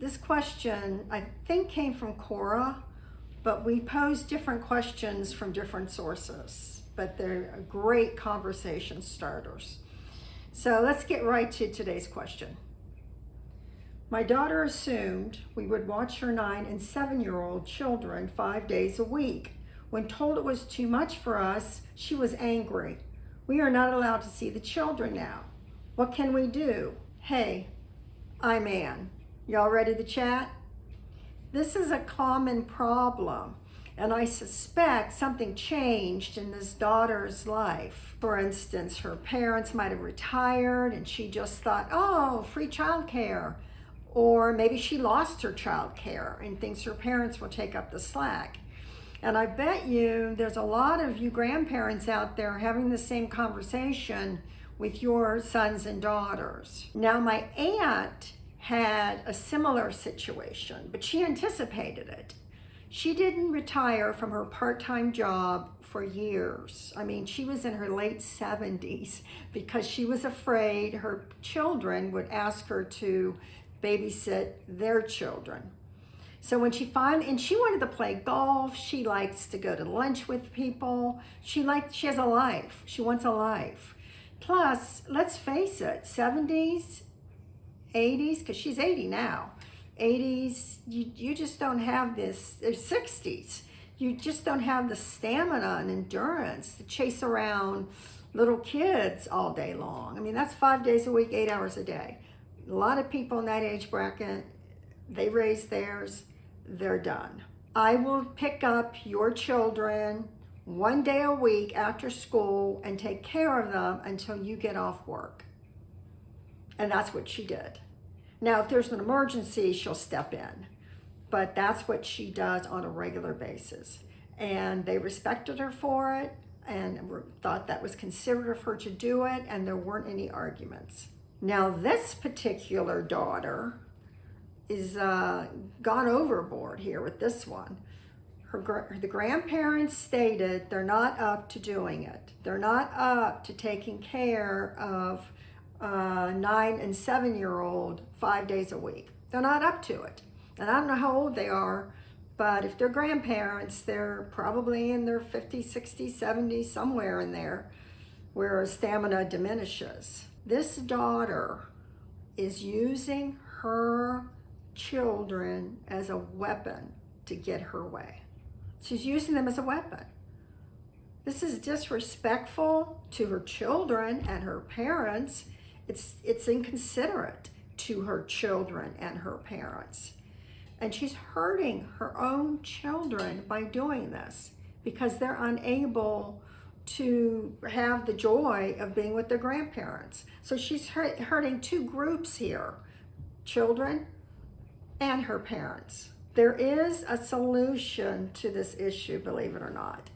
This question, I think, came from Cora, but we posed different questions from different sources, but they're great conversation starters. So let's get right to today's question. My daughter assumed we would watch her 9 and 7-year-old children 5 days a week. When told it was too much for us, she was angry. We are not allowed to see the children now. What can we do? Hey, I'm Ann. Y'all ready to chat? This is a common problem, and I suspect something changed in this daughter's life. For instance, her parents might have retired and she just thought, oh, free childcare. Or maybe she lost her childcare and thinks her parents will take up the slack. And I bet you there's a lot of you grandparents out there having the same conversation with your sons and daughters. Now, my aunt had a similar situation, but she anticipated it. She didn't retire from her part-time job for years. I mean, she was in her late 70s because she was afraid her children would ask her to babysit their children. So when she wanted to play golf, she likes to go to lunch with people. She has a life. She wants a life. Plus, let's face it, 70s, 80s, because she's 80 now. 80s, you just don't have this, or 60s, you just don't have the stamina and endurance to chase around little kids all day long. I mean, that's 5 days a week, 8 hours a day. A lot of people in that age bracket, they raise theirs, they're done. I will pick up your children 1 day a week after school and take care of them until you get off work. And that's what she did. Now, if there's an emergency, she'll step in, but that's what she does on a regular basis. And they respected her for it and thought that was considerate of her to do it, and there weren't any arguments. Now, this particular daughter is gone overboard here with this one. The grandparents stated they're not up to doing it. They're not up to taking care of 9 and 7-year-old 5 days a week. They're not up to it. And I don't know how old they are, but if they're grandparents, they're probably in their 50s, 60s, 70s, somewhere in there, where stamina diminishes. This daughter is using her children as a weapon to get her way. She's using them as a weapon. This is disrespectful to her children and her parents. It's inconsiderate to her children and her parents. And she's hurting her own children by doing this because they're unable to have the joy of being with their grandparents. So she's hurting two groups here, children and her parents. There is a solution to this issue, believe it or not.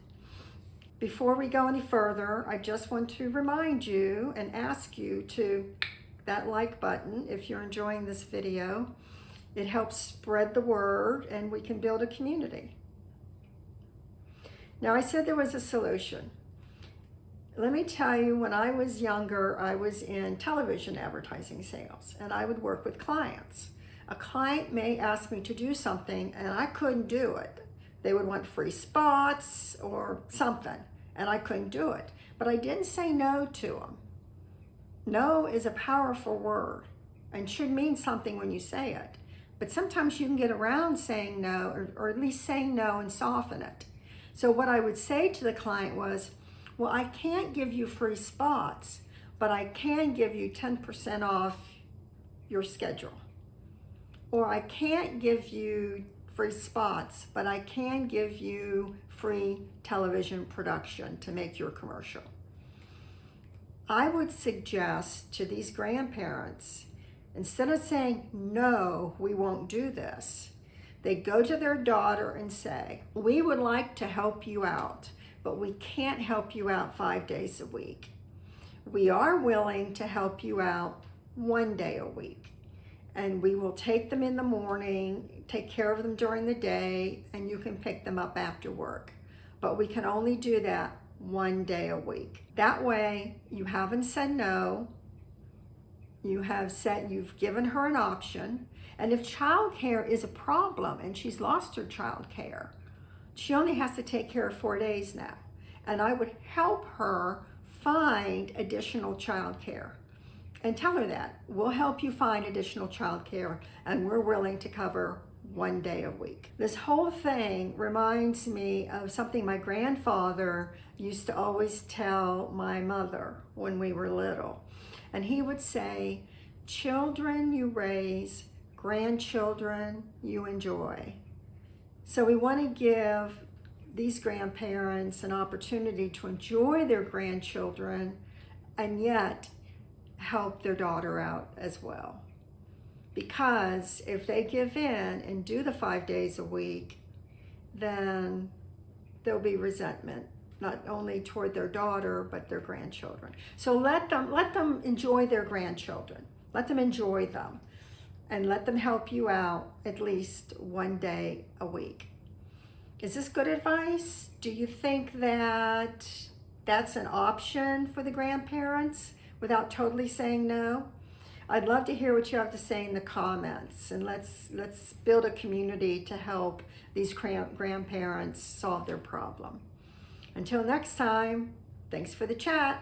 Before we go any further, I just want to remind you and ask you to that like button if you're enjoying this video. It helps spread the word and we can build a community. Now, I said there was a solution. Let me tell you, when I was younger, I was in television advertising sales and I would work with clients. A client may ask me to do something and I couldn't do it. They would want free spots or something and I couldn't do it. But I didn't say no to them. No is a powerful word and should mean something when you say it. But sometimes you can get around saying no, or at least saying no and soften it. So what I would say to the client was, well, I can't give you free spots, but I can give you 10% off your schedule. Or I can't give you free spots, but I can give you free television production to make your commercial. I would suggest to these grandparents, instead of saying, no, we won't do this, they go to their daughter and say, we would like to help you out, but we can't help you out 5 days a week. We are willing to help you out 1 day a week. And we will take them in the morning, take care of them during the day, and you can pick them up after work. But we can only do that 1 day a week. That way, you haven't said no. You've given her an option. And if childcare is a problem and she's lost her childcare, she only has to take care of 4 days now. And I would help her find additional childcare and tell her that we'll help you find additional childcare and we're willing to cover 1 day a week. This whole thing reminds me of something my grandfather used to always tell my mother when we were little. And he would say, children you raise, grandchildren you enjoy. So we want to give these grandparents an opportunity to enjoy their grandchildren and yet help their daughter out as well. Because if they give in and do the 5 days a week, then there'll be resentment, not only toward their daughter, but their grandchildren. So let them enjoy their grandchildren. Let them enjoy them and let them help you out at least 1 day a week. Is this good advice? Do you think that that's an option for the grandparents without totally saying no? I'd love to hear what you have to say in the comments, and let's build a community to help these grandparents solve their problem. Until next time, thanks for the chat.